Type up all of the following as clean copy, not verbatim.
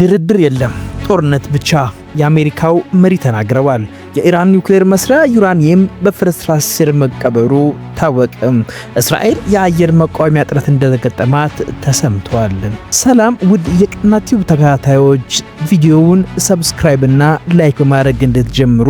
ድርድር የለም፣ ጦርነት ብቻ የአሜሪካው መሪ ተናግረዋል። የኢራን ኒውክሌር መስሪያ ዩራኒየም በፍርስራሽ ስር መቀበሩ ታወቀ። እስራኤል የአየር መቃወሚያ እጥረት እንደተገጠማት ተሰምቷል። ሰላም ውድ የቅና ቲዩብ ተከታታዮች፣ ቪዲዮውን ሰብስክራይብ እና ላይክ በማድረግ እንድትጀምሩ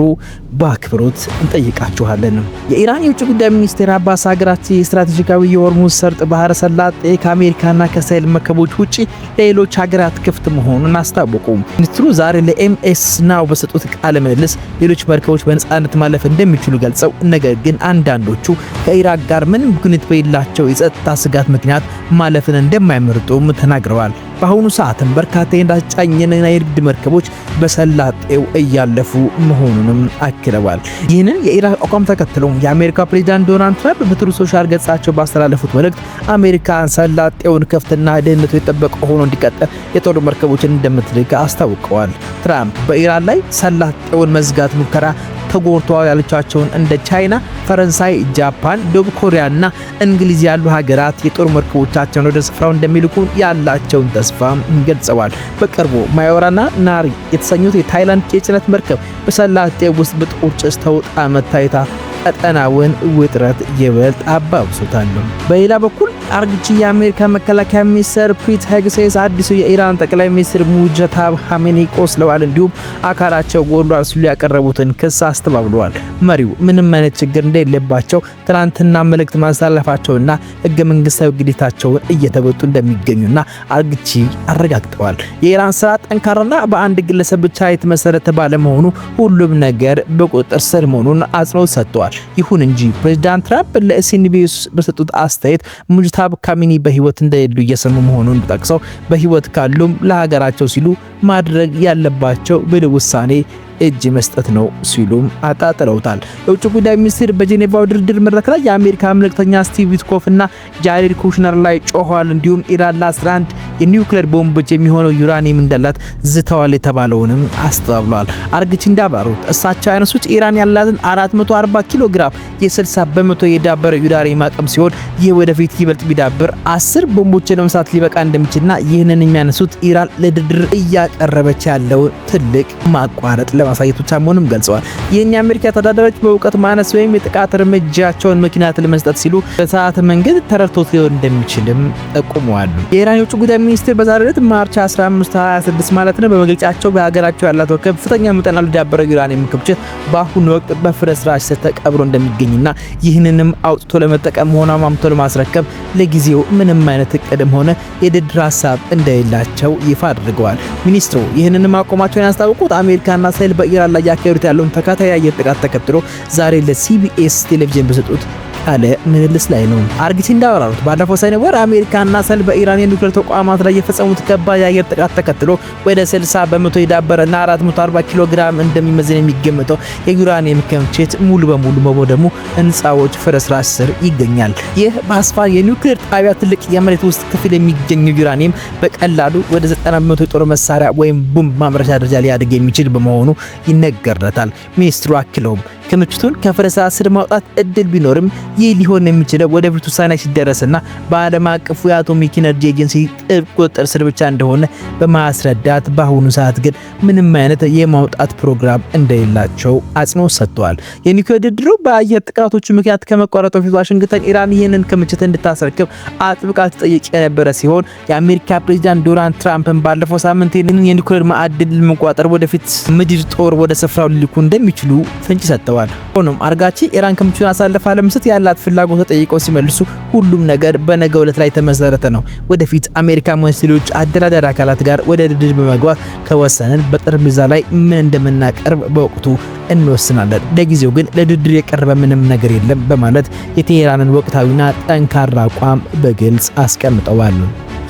በአክብሮት እንጠይቃችኋለን። የኢራን የውጭ ጉዳይ ሚኒስቴር አባስ ሀገራችን የስትራቴጂካዊ የሆርሙዝ ሰርጥ ባህረ ሰላጤ ከአሜሪካና ከእስራኤል መርከቦች ውጪ ለሌሎች ሀገራት ክፍት መሆኑን አስታወቁ። ሚኒስትሩ ዛሬ ለኤምኤስ ናው በሰጡት ቃለ ምልልስ ሌሎች መርከቦች በነጻነት ማለፍ እንደሚችሉ ገልጸው ነገር ግን አንዳንዶቹ ከኢራን ጋር ምንም ግንኙነት በሌላቸው የጸጥታ ስጋት ምክንያት ማለፍን እንደማይመርጡም ተናግረዋል። በአሁኑ ሰዓትም በርካታ የነዳጅ ጫኝና የንግድ መርከቦች በሰላጤው እያለፉ መሆኑንም አክለዋል። ይህንን የኢራን አቋም ተከትሎ የአሜሪካ ፕሬዝዳንት ዶናልድ ትራምፕ በትሩ ሶሻል ገጻቸው ባስተላለፉት መልእክት አሜሪካን ሰላጤውን ከፍትና ደህንነቱ የተጠበቀ ሆኖ እንዲቀጥል የጦር መርከቦችን እንደምትልክ አስታውቀዋል። ትራምፕ በኢራን ላይ ሰላጤውን መዝጋት ሙከራ ተጎድተዋል ያለቻቸውን እንደ ቻይና፣ ፈረንሳይ፣ ጃፓን፣ ደቡብ ኮሪያና እንግሊዝ ያሉ ሀገራት የጦር መርከቦቻቸውን ወደ ስፍራው እንደሚልኩ ያላቸውን ተስፋ ገልጸዋል። በቅርቡ ማዮራና ናሪ የተሰኙት የታይላንድ የጭነት መርከብ በሰላጤው ውስጥ በጥቁር ጭስ ተውጣ መታየታ ቀጠናውን ውጥረት ይበልጥ አባብሶታል። በሌላ በኩል አርግቺ የአሜሪካ መከላከያ ሚኒስትር ፒት ሄግሴስ አዲሱ የኢራን ጠቅላይ ሚኒስትር ሙጅታባ ኻሜኒ ቆስለዋል እንዲሁም አካላቸው ጎድሏል ሲሉ ያቀረቡትን ክስ አስተባብለዋል። መሪው ምንም አይነት ችግር እንደሌለባቸው ትናንትና መልእክት ማስተላለፋቸውና ህገ መንግስታዊ ግዴታቸውን እየተወጡ እንደሚገኙና አርግቺ አረጋግጠዋል። የኢራን ስራ ጠንካራና በአንድ ግለሰብ ብቻ የተመሰረተ ባለመሆኑ ሁሉም ነገር በቁጥጥር ስር መሆኑን አጽንኦት ሰጥተዋል። ይሁን እንጂ ፕሬዝዳንት ትራምፕ ለሲኤንቢሲ በሰጡት አስተያየት ሙጅታባ ኻሜኒ በህይወት እንደሌሉ እየሰሙ መሆኑን ጠቅሰው በህይወት ካሉም ለሀገራቸው ሲሉ ማድረግ ያለባቸው ብልህ ውሳኔ እጅ መስጠት ነው ሲሉም አጣጥለውታል። የውጭ ጉዳይ ሚኒስትር በጄኔቫው ድርድር መድረክ ላይ የአሜሪካ መልእክተኛ ስቲቭ ዊትኮፍ እና ጃሬድ ኩሽነር ላይ ጮኸዋል። እንዲሁም ኢራን ለ11 የኒውክሌር ቦምቦች የሚሆነው ዩራኒየም እንዳላት ዝተዋል የተባለውንም አስተባብለዋል። አርግቺ እንዳባሩት እሳቸው ያነሱት ኢራን ያላትን 440 ኪሎ ግራም የ60 በመቶ የዳበረ ዩራኒየም አቅም ሲሆን ይህ ወደፊት ይበልጥ ቢዳብር 10 ቦምቦችን ለመስራት ሊበቃ እንደሚችልና ይህንን የሚያነሱት ኢራን ለድርድር እያቀረበች ያለው ትልቅ ማቋረጥ ማሳየት ብቻ መሆኑን ገልጸዋል። ይህን የአሜሪካ ተዳዳሪዎች በእውቀት ማነስ ወይም የጥቃት እርምጃቸውን ምክንያት ለመስጠት ሲሉ በሰዓት መንገድ ተረድቶት ሊሆን እንደሚችልም ጠቁመዋል። የኢራን የውጭ ጉዳይ ሚኒስትር በዛሬው ዕለት ማርች 15 26 ማለት ነው በመግለጫቸው በሀገራቸው ያላቸው ከፍተኛ መጠን ያለው የዳበረ ዩራኒየም ክምችት በአሁኑ ወቅት በፍርስራሽ ስር ተቀብሮ እንደሚገኝና ይህንንም አውጥቶ ለመጠቀም ሆነ ማምቶ ለማስረከብ ለጊዜው ምንም አይነት እቅድም ሆነ የድርድር ሀሳብ እንደሌላቸው ይፋ አድርገዋል። ሚኒስትሩ ይህንንም አቋማቸውን ያስታወቁት አሜሪካና እስራኤል በኢራን ላይ ያካሄዱት ያለውን ተከታታይ የአየር ጥቃት ተከትሎ ዛሬ ለሲቢኤስ ቴሌቪዥን በሰጡት ቃለ ምልልስ ላይ ነው። አርግቺ እንዳወራሩት ባለፈው ሰኔ ወር አሜሪካና እስራኤል በኢራን የኒውክሌር ተቋማት ላይ የፈጸሙት ከባድ የአየር ጥቃት ተከትሎ ወደ 60 በመቶ የዳበረና 440 ኪሎ ግራም እንደሚመዝን የሚገመተው የዩራኒየም ክምችት ሙሉ በሙሉ በመውደሙ ህንፃዎች ፍርስራሽ ስር ይገኛል። ይህ በአስፋን የኒውክሌር ጣቢያ ትልቅ የመሬት ውስጥ ክፍል የሚገኘው ዩራኒየም በቀላሉ ወደ 90 በመቶ የጦር መሳሪያ ወይም ቦምብ ማምረቻ ደረጃ ሊያድግ የሚችል በመሆኑ ይነገርለታል። ሚኒስትሩ አክለውም ክምችቱን ከፍርስራሽ ስር ማውጣት እድል ቢኖርም ይህ ሊሆን የሚችለው ወደፊት ውሳኔ ሲደረስና በዓለም አቀፉ የአቶሚክ ኢነርጂ ኤጀንሲ ጥብቅ ቁጥጥር ስር ብቻ እንደሆነ በማስረዳት በአሁኑ ሰዓት ግን ምንም አይነት የማውጣት ፕሮግራም እንደሌላቸው አጽንኦት ሰጥተዋል። የኒውክሌር ድርድሩ በአየር ጥቃቶቹ ምክንያት ከመቋረጡ በፊት ዋሽንግተን ኢራን ይህንን ክምችት እንድታስረክብ አጥብቃ ትጠይቅ የነበረ ሲሆን የአሜሪካ ፕሬዝዳንት ዶናልድ ትራምፕን ባለፈው ሳምንት ይህንን የኒውክሌር ማዕድን ለመቋጠር ወደፊት ምድር ጦር ወደ ስፍራው ሊልኩ እንደሚችሉ ፍንጭ ሰጥተዋል። ሆኖም አርጋቺ ኢራን ክምችቱን አሳልፋ ለመስጠት ያላት ፍላጎት ተጠይቀው ሲመልሱ ሁሉም ነገር በነገው ዕለት ላይ ተመሰረተ ነው። ወደፊት አሜሪካ ሌሎች አደራዳሪ አካላት ጋር ወደ ድርድር በመግባት ከወሰንን በጠረጴዛ ላይ ምን እንደምናቀርብ በወቅቱ እንወስናለን። ለጊዜው ግን ለድርድር የቀረበ ምንም ነገር የለም በማለት የቴሄራንን ወቅታዊና ጠንካራ አቋም በግልጽ አስቀምጠዋል።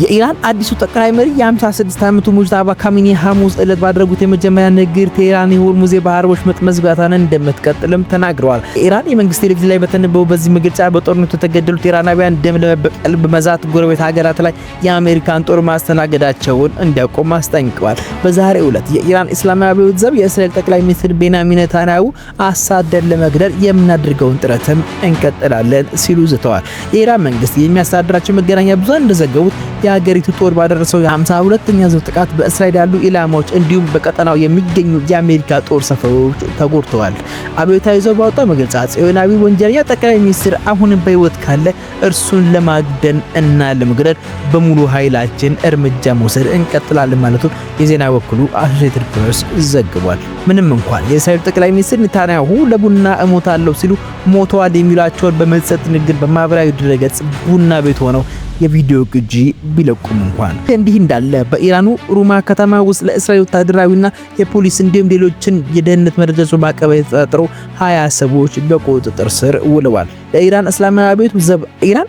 የኢራን አዲሱ ጠቅላይ መሪ የ56 ዓመቱ ሙጅታባ ኻሜኒ ሐሙስ ዕለት ባደረጉት የመጀመሪያ ንግግር ቴሄራን የሆርሙዝ የባህር ወሽመጥ መዝጋቷን እንደምትቀጥልም ተናግረዋል። የኢራን የመንግስት ቴሌቪዥን ላይ በተነበበው በዚህ መግለጫ በጦርነቱ የተገደሉት ኢራናውያን ደም ለመበቀል በመዛት ጎረቤት ሀገራት ላይ የአሜሪካን ጦር ማስተናገዳቸውን እንዲያቆም አስጠንቅቀዋል። በዛሬው ዕለት የኢራን እስላማዊ አብዮት ዘብ የእስራኤል ጠቅላይ ሚኒስትር ቤንያሚን ኔታንያሁ አሳደን ለመግደል የምናደርገውን ጥረትም እንቀጥላለን ሲሉ ዝተዋል። የኢራን መንግስት የሚያስተዳድራቸው መገናኛ ብዙሃን እንደዘገቡት የሀገሪቱ ጦር ባደረሰው የ52ኛ ዙር ጥቃት በእስራኤል ያሉ ኢላማዎች እንዲሁም በቀጠናው የሚገኙ የአሜሪካ ጦር ሰፈሮች ተጎድተዋል። አብዮታዊ ዘብ ባወጣው መግለጫ ጽዮናዊ ወንጀለኛ ጠቅላይ ሚኒስትር አሁንም በሕይወት ካለ እርሱን ለማግደን እና ለመግደል በሙሉ ኃይላችን እርምጃ መውሰድ እንቀጥላለን ማለቱን የዜና ወኪሉ አሶሺየትድ ፕሬስ ዘግቧል። ምንም እንኳን የእስራኤል ጠቅላይ ሚኒስትር ኔታንያሁ ለቡና እሞታለሁ ሲሉ ሞተዋል የሚሏቸውን በመጸት ንግግር በማህበራዊ ድረገጽ ቡና ቤት ሆነው የቪዲዮ ቅጂ ቢለቁም እንኳን እንዲህ እንዳለ በኢራኑ ሩማ ከተማ ውስጥ ለእስራኤል ወታደራዊና የፖሊስ እንዲሁም ሌሎችን የደህንነት መረጃዎች በማቀበል የተጠረጠሩ 20 ሰዎች በቁጥጥር ስር ውለዋል። ለኢራን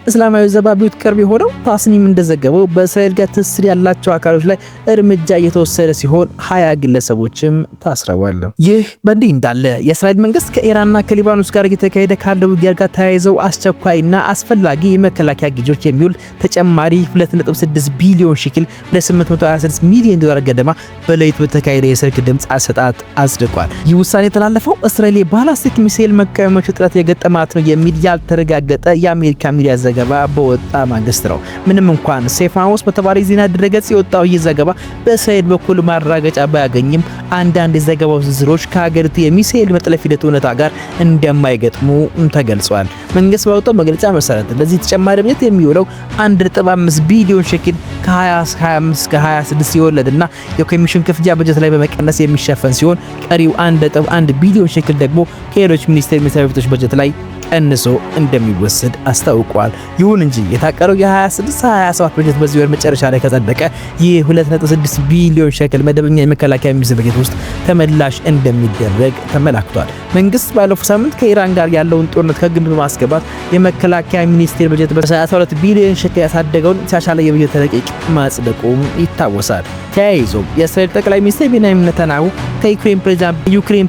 እስላማዊ ዘብ አብዮት ቅርብ የሆነው ታስኒም እንደዘገበው በእስራኤል ጋር ትስስር ያላቸው አካሎች ላይ እርምጃ እየተወሰደ ሲሆን 20 ግለሰቦችም ታስረዋል። ይህ በእንዲህ እንዳለ የእስራኤል መንግስት ከኢራንና ከሊባኖስ ጋር እየተካሄደ ካለው ውጊያ ጋር ተያይዘው አስቸኳይና አስፈላጊ የመከላከያ ግዢዎች የሚውል ተጨማሪ 2.6 ቢሊዮን ሸክል ለ826 ሚሊዮን ዶላር ገደማ በሌሊት በተካሄደ የስልክ ድምፅ አሰጣጥ አጽድቋል። ይህ ውሳኔ የተላለፈው እስራኤል የባላስቲክ ሚሳኤል መቃወሚያዎች እጥረት የገጠማት ነው የሚል ያልተረጋገጠ የአሜሪካ ሚዲያ ዘገባ በወጣ ማግስት ነው። ምንም እንኳን ሴፍ ሃውስ በተባለ ዜና ድረገጽ የወጣው ይህ ዘገባ በእስራኤል በኩል ማረጋገጫ ባያገኝም አንዳንድ የዘገባው ዝርዝሮች ከሀገሪቱ የሚሳኤል መጥለፍ ሂደት እውነታ ጋር እንደማይገጥሙ ተገልጿል። መንግስት ባወጣው መግለጫ መሰረት ለዚህ ተጨማሪ በጀት የሚውለው 1.5 ቢሊዮን ሸክል ከ2025 እስከ 26 የወለድና የኮሚሽን ክፍያ በጀት ላይ በመቀነስ የሚሸፈን ሲሆን ቀሪው 1.1 ቢሊዮን ሸክል ደግሞ ከሌሎች ሚኒስቴር መስሪያ ቤቶች በጀት ላይ ቀንሶ እንደሚወሰድ አስታውቋል። ይሁን እንጂ የታቀረው የ26-27 በጀት በዚህ ወር መጨረሻ ላይ ከጸደቀ ይህ 2.6 ቢሊዮን ሸክል መደበኛ የመከላከያ ሚኒስቴር በጀት ውስጥ ተመላሽ እንደሚደረግ ተመላክቷል። መንግስት ባለፈው ሳምንት ከኢራን ጋር ያለውን ጦርነት ከግምት በማስገባት የመከላከያ ሚኒስቴር በጀት በ32 ቢሊዮን ሸክል ያሳደገውን የተሻሻለ የበጀት ረቂቅ ማጽደቁም ይታወሳል። ተያይዞ የእስራኤል ጠቅላይ ሚኒስትር ቤንያሚን ኔታንያሁ ከዩክሬን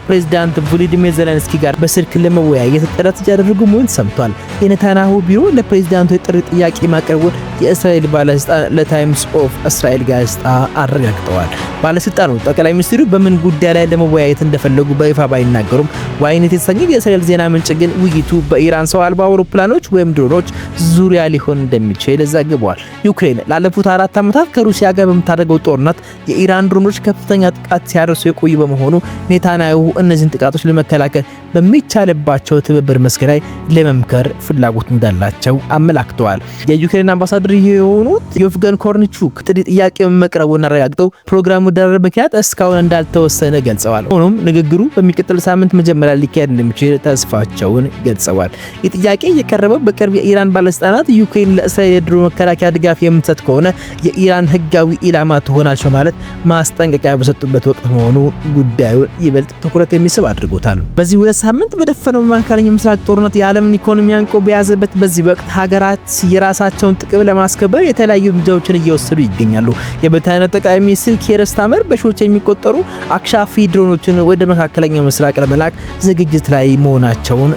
ፕሬዝዳንት ቮሎዲሚር ዜሌንስኪ ጋር በስልክ ለመወያየት ጥረት እያደረጉ መሆኑን ሰምቷል። የኔታንያሁ ቢሮ ለፕሬዝዳንቱ የጥሪ ጥያቄ ማቅረቡን የእስራኤል ባለስልጣን ለታይምስ ኦፍ እስራኤል ጋዜጣ አረጋግጠዋል። ባለስልጣኑ ጠቅላይ ሚኒስትሩ በምን ጉዳይ ላይ ለመወያየት እንደፈለጉ በይፋ ባይናገሩም ዋይኔት የተሰኘው የእስራኤል ዜና ምንጭ ግን ውይይቱ በኢራን ሰው አልባ አውሮፕላኖች ወይም ድሮኖች ዙሪያ ሊሆን እንደሚችል ዘግቧል። ዩክሬን ላለፉት 4 ዓመታት ከሩሲያ ጋር በምታደርገው ጦርነት የኢራን ድሮኖች ከፍተኛ ጥቃት ሲያደርሱ የቆዩ በመሆኑ ኔታንያሁ እነዚህን ጥቃቶች ለመከላከል በሚቻልባቸው ትብብር መስክ ላይ ለመምከር ፍላጎት እንዳላቸው አመላክተዋል። የዩክሬን አምባሳደር የሆኑት ዮቭገን ኮርኒቹክ ጥያቄ መቅረቡን አረጋግጠው ፕሮግራሙ ደረር ምክንያት እስካሁን እንዳልተወሰነ ገልጸዋል። ሆኖም ንግግሩ በሚቀጥል ሳምንት መጀመሪያ ሊካሄድ እንደሚችል ተስፋቸውን ገልጸዋል። የጥያቄ የቀረበው በቅርብ የኢራን ባለስልጣናት ዩክሬን ለእስራኤል የድሮን መከላከያ ድጋፍ የምትሰጥ ከሆነ የኢራን ህጋዊ ኢላማ ትሆናለች ማለት ማስጠንቀቂያ በሰጡበት ወቅት መሆኑ ጉዳዩን ይበልጥ ትኩረት የሚስብ አድርጎታል። በዚህ 2 ሳምንት በደፈነው መካከለኛው ምስራቅ ጦርነት የዓለምን ኢኮኖሚ አንቆ በያዘበት በዚህ ወቅት ሀገራት የራሳቸውን ጥቅም ለማስከበር የተለያዩ እርምጃዎችን እየወሰዱ ይገኛሉ። የብሪታንያ ጠቅላይ ሚኒስትር ኪር ስታርመር በሺዎች የሚቆጠሩ አክሻፊ ድሮኖችን ወደ መካከለኛው ምስራቅ ለመላክ ዝግጅት ላይ መሆናቸውን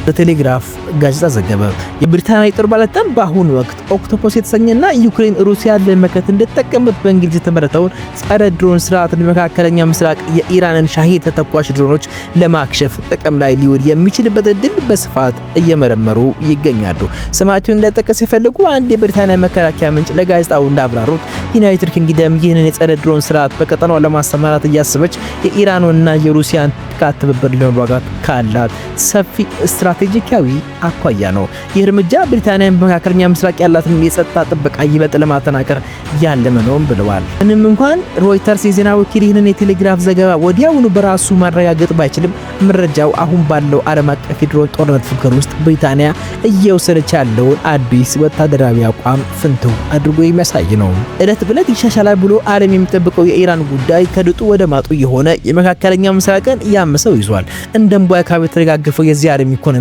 በቴሌግራፍ ጋዜጣ ዘገበ። የብሪታንያ የጦር ባለስልጣን በአሁኑ ወቅት ኦክቶፐስ የተሰኘና ዩክሬን ሩሲያን ለመከት እንድትጠቀምበት በእንግሊዝ የተመረተውን ጸረ ድሮን ስርዓት በመካከለኛ ምስራቅ የኢራንን ሻሂድ ተተኳሽ ድሮኖች ለማክሸፍ ጥቅም ላይ ሊውል የሚችልበት እድል በስፋት እየመረመሩ ይገኛሉ። ስማቸውን እንዳይጠቀስ የፈለጉ አንድ የብሪታንያ መከላከያ ምንጭ ለጋዜጣው እንዳብራሩት ዩናይትድ ኪንግደም ይህንን የጸረ ድሮን ስርዓት በቀጠናው ለማሰማራት እያሰበች የኢራንና የሩሲያን ጥቃት ትብብር ለመዋጋት ካላት ሰፊ ስትራቴጂካዊ አኳያ ነው። ይህ እርምጃ ብሪታንያን በመካከለኛ ምስራቅ ያላትን የጸጥታ ጥበቃ ይበልጥ ለማጠናከር ያለመ ነው ብለዋል። ምንም እንኳን ሮይተርስ የዜና ወኪል ይህንን የቴሌግራፍ ዘገባ ወዲያውኑ በራሱ ማረጋገጥ ባይችልም መረጃው አሁን ባለው ዓለም አቀፍ የድሮን ጦርነት ፍክር ውስጥ ብሪታንያ እየወሰደች ያለውን አዲስ ወታደራዊ አቋም ፍንትው አድርጎ የሚያሳይ ነው። እለት በእለት ይሻሻላል ብሎ ዓለም የሚጠብቀው የኢራን ጉዳይ ከድጡ ወደ ማጡ የሆነ የመካከለኛ ምስራቅን እያመሰው ይዟል። እንደምቧ አካባቢ የተረጋገፈው የዚህ ዓለም ኢኮኖሚ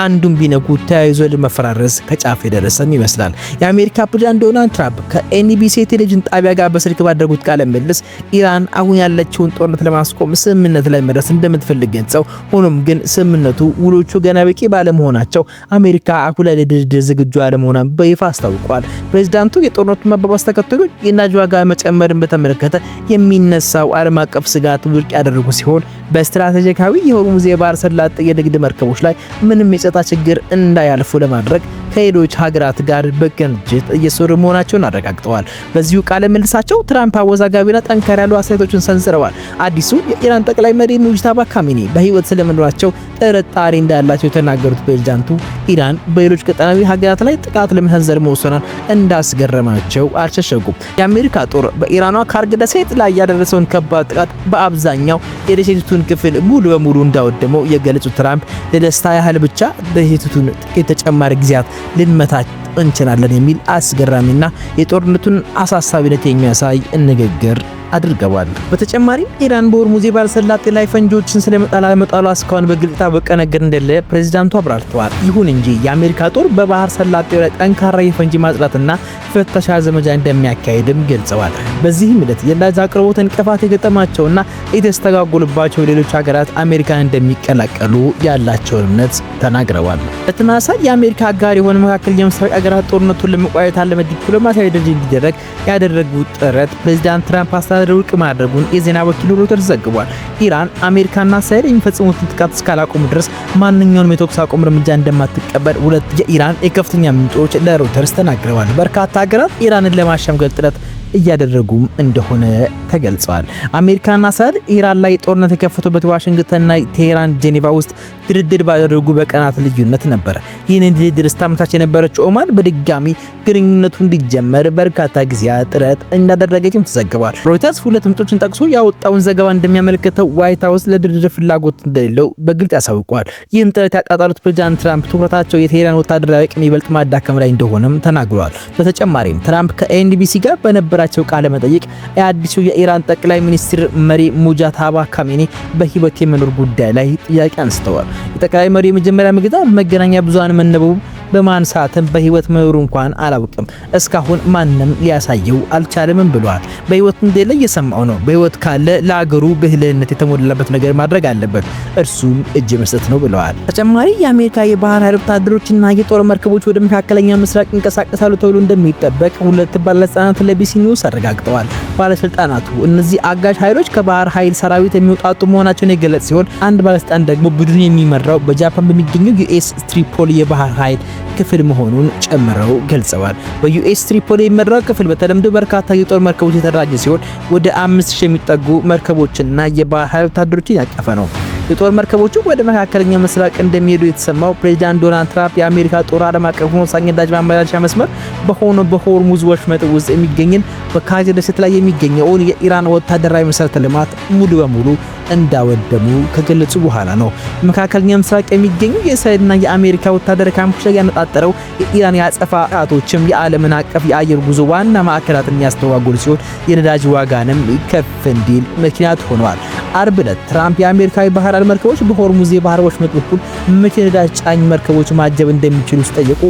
አንዱን ቢነኩ ተያይዞ ለመፈራረስ ከጫፍ የደረሰም ይመስላል። የአሜሪካ ፕሬዝዳንት ዶናልድ ትራምፕ ከኤንቢሲ ቴሌቪዥን ጣቢያ ጋር በስልክ ባደረጉት ቃለ ምልልስ ኢራን አሁን ያለችውን ጦርነት ለማስቆም ስምምነት ላይ መድረስ እንደምትፈልግ ገልጸው፣ ሆኖም ግን ስምምነቱ ውሎቹ ገና በቂ ባለመሆናቸው አሜሪካ አሁን ላይ ለድርድር ዝግጁ አለመሆኗን በይፋ አስታውቋል። ፕሬዝዳንቱ የጦርነቱን መባባስ ተከትሎ የነዳጅ ዋጋ መጨመርን በተመለከተ የሚነሳው ዓለም አቀፍ ስጋት ውድቅ ያደረጉ ሲሆን በስትራቴጂካዊ የሆርሙዝ የባህር ሰላጤ የንግድ መርከቦች ላይ ምንም የጸጥታ ችግር እንዳያልፉ ለማድረግ ከሌሎች ሀገራት ጋር በቅንጅት እየሰሩ መሆናቸውን አረጋግጠዋል። በዚሁ ቃለ ምልልሳቸው ትራምፕ አወዛጋቢና ጠንካራ ያሉ አስተያየቶችን ሰንዝረዋል። አዲሱ የኢራን ጠቅላይ መሪ ሙጅታባ ካሚኒ በህይወት ስለመኖራቸው ጥርጣሬ እንዳላቸው የተናገሩት ፕሬዝዳንቱ ኢራን በሌሎች ቀጠናዊ ሀገራት ላይ ጥቃት ለመሰንዘር መወሰኗን እንዳስገረማቸው አልሸሸጉም። የአሜሪካ ጦር በኢራኗ ካርግ ደሴት ላይ ያደረሰውን ከባድ ጥቃት በአብዛኛው የደሴቲቱን ክፍል ሙሉ በሙሉ እንዳወደመው የገለጹት ትራምፕ ለደስታ ያህል ብቻ ደሴቲቱን ጥቂት ተጨማሪ ጊዜያት ልንመታች እንችላለን የሚል አስገራሚና የጦርነቱን አሳሳቢነት የሚያሳይ ንግግር አድርገዋል። በተጨማሪም ኢራን በሆርሙዝ የባህረ ሰላጤ ላይ ፈንጂዎችን ስለመጣሏ እስካሁን በግልጽ የታወቀ ነገር እንደሌለ ፕሬዝዳንቱ አብራርተዋል። ይሁን እንጂ የአሜሪካ ጦር በባህረ ሰላጤው ላይ ጠንካራ የፈንጂ ማጽዳትና ፍተሻ ዘመቻ እንደሚያካሂድም ገልጸዋል። በዚህም ዕለት የነዳጅ አቅርቦት እንቅፋት የገጠማቸውና የተስተጓጎሉባቸው ሌሎች ሀገራት አሜሪካን እንደሚቀላቀሉ ያላቸውን እምነት ተናግረዋል። በተመሳሳይ የአሜሪካ አጋር የሆነ መካከለኛው ምስራቅ ሀገራት ጦርነቱን ለመቋየት ያለመ ዲፕሎማሲያዊ ድርድር እንዲደረግ ያደረጉት ጥረት ፕሬዝዳንት ትራምፕ ውድቅ ማድረጉን የዜና ወኪሉ ሮይተርስ ዘግቧል። ኢራን አሜሪካና እስራኤል የሚፈጽሙትን ጥቃት እስካላቆሙ ድረስ ማንኛውንም የተኩስ አቁም እርምጃ እንደማትቀበል ሁለት የኢራን የከፍተኛ ምንጮች ለሮይተርስ ተናግረዋል። በርካታ ሀገራት ኢራንን ለማሸምገል ጥረት እያደረጉም እንደሆነ ተገልጿል። አሜሪካና እስራኤል ኢራን ላይ ጦርነት የከፈቱበት ዋሽንግተንና ቴሄራን ጄኔቫ ውስጥ ድርድር ባደረጉ በቀናት ልዩነት ነበር። ይህንን ድርድር ስታመቻች የነበረችው ኦማን በድጋሚ ግንኙነቱ እንዲጀመር በርካታ ጊዜያት ጥረት እንዳደረገችም ተዘግቧል። ሮይተርስ ሁለት ምንጮችን ጠቅሶ ያወጣውን ዘገባ እንደሚያመለክተው ዋይት ሀውስ ለድርድር ፍላጎት እንደሌለው በግልጽ ያሳውቋል። ይህን ጥረት ያጣጣሉት ፕሬዝዳንት ትራምፕ ትኩረታቸው የቴሄራን ወታደራዊ አቅም ይበልጥ ማዳከም ላይ እንደሆነም ተናግረዋል። በተጨማሪም ትራምፕ ከኤንቢሲ ጋር በነበራቸው ቃለ መጠይቅ የአዲሱ የኢራን ጠቅላይ ሚኒስትር መሪ ሙጅታባ ካሚኒ በህይወት የመኖር ጉዳይ ላይ ጥያቄ አንስተዋል። የጠቅላይ መሪ የመጀመሪያ ምግዛ መገናኛ ብዙሃን መነበቡ በማንሳትም በህይወት መኖሩ እንኳን አላውቅም፣ እስካሁን ማንም ሊያሳየው አልቻለም ብለዋል። በህይወት እንደሌለ እየሰማው ነው። በህይወት ካለ ለአገሩ ብልህነት የተሞላበት ነገር ማድረግ አለበት፣ እርሱም እጅ መስጠት ነው ብለዋል። ተጨማሪ የአሜሪካ የባህር ኃይል ወታደሮችና የጦር መርከቦች ወደ መካከለኛ ምስራቅ ይንቀሳቀሳሉ ተብሎ እንደሚጠበቅ ሁለት ባለስልጣናት ለቢሲ ኒውስ አረጋግጠዋል። ባለስልጣናቱ እነዚህ አጋዥ ኃይሎች ከባህር ኃይል ሰራዊት የሚወጣጡ መሆናቸውን የገለጸ ሲሆን አንድ ባለስልጣን ደግሞ ቡድኑ የሚመራው በጃፓን በሚገኘው ዩኤስ ትሪፖሊ የባህር ኃይል ክፍል መሆኑን ጨምረው ገልጸዋል። በዩኤስ ትሪፖሊ የሚመራው ክፍል በተለምዶ በርካታ የጦር መርከቦች የተደራጀ ሲሆን ወደ 5000 የሚጠጉ መርከቦችና የባህር ኃይል ወታደሮችን ያቀፈ ነው። የጦር መርከቦቹ ወደ መካከለኛ ምስራቅ እንደሚሄዱ የተሰማው ፕሬዝዳንት ዶናልድ ትራምፕ የአሜሪካ ጦር ዓለም አቀፍ ወሳኝ ነዳጅ ማመላለሻ መስመር በሆነው በሆርሙዝ ወሽመጥ ውስጥ የሚገኝን በካርግ ደሴት ላይ የሚገኘውን የኢራን ወታደራዊ መሰረተ ልማት ሙሉ በሙሉ እንዳወደሙ ከገለጹ በኋላ ነው። በመካከለኛ ምስራቅ የሚገኙ የእስራኤልና የአሜሪካ ወታደራዊ ካምፖች ላይ ያነጣጠረው የኢራን የአጸፋ ጥቃቶችም የዓለምን አቀፍ የአየር ጉዞ ዋና ማዕከላትን ያስተዋጉሉ ሲሆን የነዳጅ ዋጋንም ከፍ እንዲል ምክንያት ሆነዋል። አርብ ዕለት ትራምፕ የአሜሪካ ባህር ኃይል መርከቦች በሆርሙዝ የባህር ወሽመጥ በኩል መቼ ነዳጅ ጫኝ መርከቦች ማጀብ እንደሚችሉ ሲጠየቁ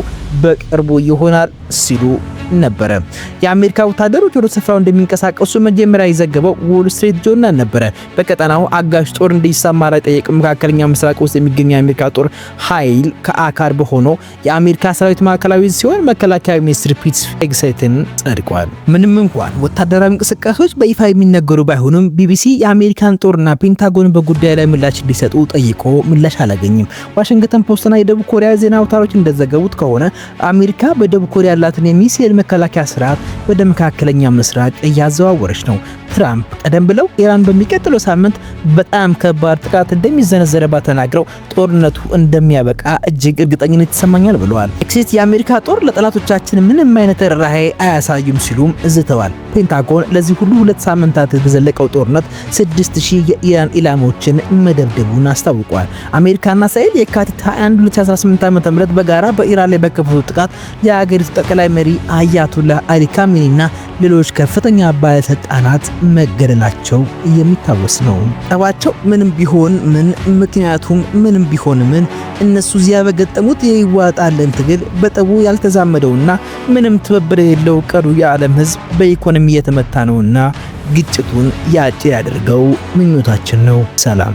በቅርቡ ይሆናል ሲሉ ነበረ። የአሜሪካ ወታደሮች ወደ ስፍራው እንደሚንቀሳቀሱ መጀመሪያ የዘገበው ዎል ስትሪት ጆርናል ነበረ። በቀጠናው አጋዥ ጦር እንዲሰማራ ጠየቀ። መካከለኛ ምስራቅ ውስጥ የሚገኘው የአሜሪካ ጦር ኃይል ከአካል በሆነው የአሜሪካ ሰራዊት ማዕከላዊ ሲሆን መከላከያ ሚኒስትር ፒት ሄግሴትን ጸድቋል። ምንም እንኳን ወታደራዊ እንቅስቃሴዎች በይፋ የሚነገሩ ባይሆኑም ቢቢሲ የአሜሪካን ጦርና ፔንታጎን በጉዳዩ ላይ ምላሽ እንዲሰጡ ጠይቆ ምላሽ አላገኝም። ዋሽንግተን ፖስትና የደቡብ ኮሪያ ዜና አውታሮች እንደዘገቡት ከሆነ አሜሪካ በደቡብ ኮሪያ ያላትን የሚሳኤል መከላከያ ስርዓት ወደ መካከለኛ ምስራቅ እያዘዋወረች ነው። ትራምፕ ቀደም ብለው ኢራን በሚቀጥለው ሳምንት በጣም ከባድ ጥቃት እንደሚዘነዘረባት ተናግረው ጦርነቱ እንደሚያበቃ እጅግ እርግጠኝነት ይሰማኛል ብለዋል። ኤክሲት የአሜሪካ ጦር ለጠላቶቻችን ምንም አይነት ርህራሄ አያሳዩም ሲሉም ዝተዋል። ፔንታጎን ለዚህ ሁሉ 2 ሳምንታት በዘለቀው ጦርነት 6000 የኢራን ኢላማዎችን መደብደቡን አስታውቋል። አሜሪካና እስራኤል የካቲት 21 2018 ዓ.ም በጋራ በኢራን ላይ በከፈቱት ጥቃት የአገሪቱ ጠቅላይ መሪ አያቱላህ አሊ ካሚኒና ሌሎች ከፍተኛ ባለስልጣናት መገደላቸው የሚታወስ ነው። ጠባቸው ምንም ቢሆን ምን፣ ምክንያቱም ምንም ቢሆን ምን እነሱ እዚያ በገጠሙት የይዋጣልን ትግል በጠቡ ያልተዛመደውና ምንም ትብብር የሌለው ቀሩ የዓለም ሕዝብ በኢኮኖሚ የተመታ ነውና ግጭቱን ያጭር ያደርገው ምኞታችን ነው። ሰላም።